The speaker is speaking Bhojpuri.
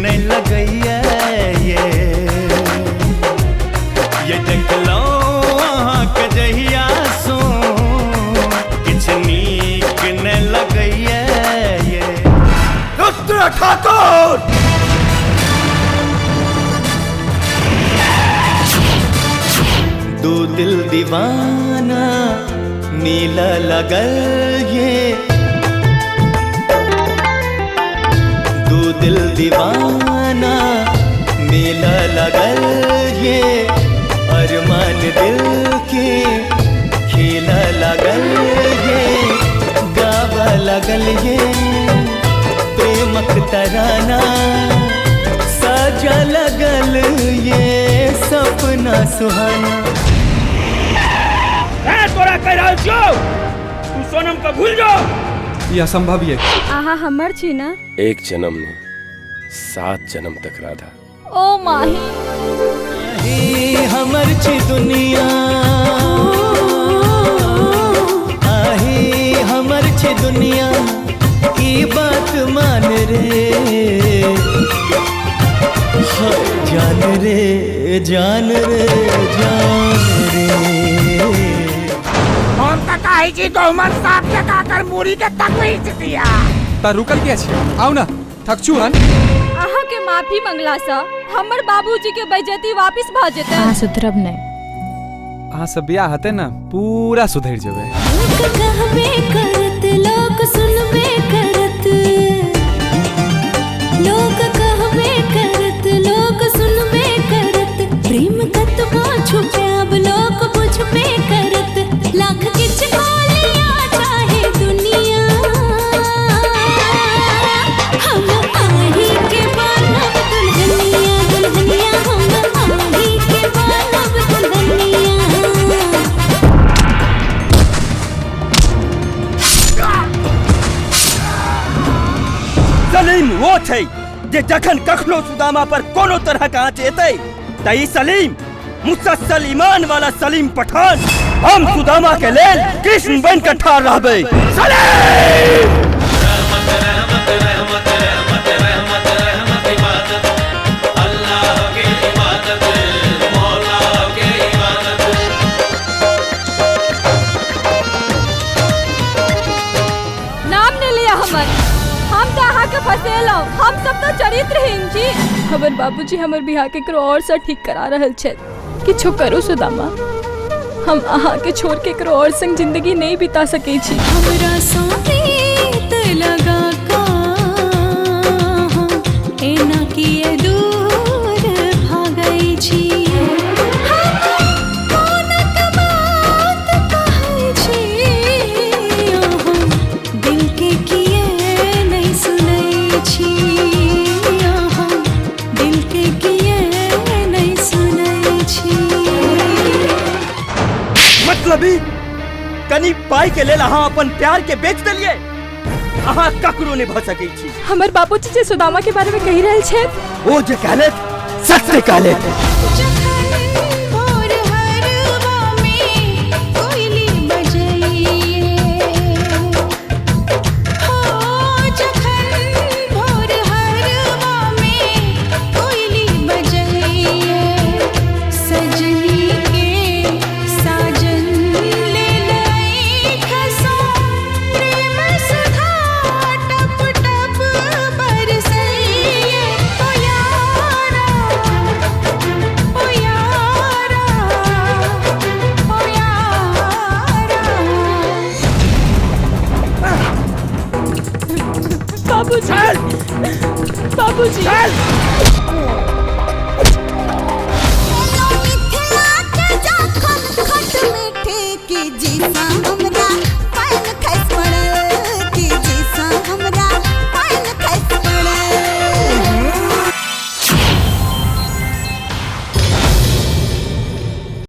नहीं लगैया ये देखलो अहाँ के जहिया सो किछ नीक नहीं लगैया रुद्र ठाकुर दो दिल दीवाना नीला लगल ये दो दिल दीवाना नीला लगल ये अरमान दिल के खेला लगल ये गावा लगल ये प्रेमक तराना साजा लगल ये सपना सुहाना तोरा कह रहल छौ तू सोनम के भूल जा यह असंभव है आहा हमर छी ना एक जन्म ने 7 जन्म तक राधा ओ माही हमर छी दुनिया आहे हमर छी दुनिया ई बात मान रे जान रे जान रे जान रे हम तक आई जी गौमन साहब के काकर मुरी के तक बेच दिया ता रुकल के छी आउ ना थक छु हन आहा के माफी मंगला सा हमर बाबूजी के बेइज्जती वापस भ जेते हां सुधरब नै अहाँ सब बियाह हते ना पूरा सुधर जेबे कहबे करत लोग सुनबे करत लोग कहबे करत लोग सुनबे करत प्रेम कतबा छुपाब लोग बुझबे करत लाख किछ बोलिया चाहे दुनिया हम आही के बनब दुल्हनिया दुल्हनिया हम आही के बनब दुल्हनिया सलीम वो छै जे जखन कखनो सुदामा पर कोनो तरह का आँच एतै त ई सलीम मुसलसल ईमान वाला सलीम पठान हम सुदामा के लेल कृष्ण बन के ठाड़ रहबै सलीम नाम ने लिया हमर हम तो आहा के फसेलो हम सब तो चरित्रहीन छी हमर बाबूजी हमर बियाह के करो और से ठीक करा रहल छै किछो करू सुदामा हम आहा के छोड़ के करो और संग जिंदगी नहीं बिता सकै छी हमरा साथ लगा का एना किए दूर भागै छी कोनक बात कहै छी दिल के किए नहीं सुनै छी दिल के किए नहीं सुनै छी मतलबी कनी पाई के लेल अहाँ अपन प्यार के बेच देलिए अहाँ ककरो नहीं भ सकै छी हमर बाबूजी जे सुदामा के बारे में कहि रहल छै ओ जे कहले सच से कहले भोर हरवा में कोयली बजइए हो जखन भोर हरवा में कोयली बजइए सजनी के साजन ले लई खसो प्रेम सुधा टप टप बरसइए ओ यारा ओ यारा ओ यारा बाबूजी बाबूजी मिथिला के जखन खट मीठे के जीसा हमरा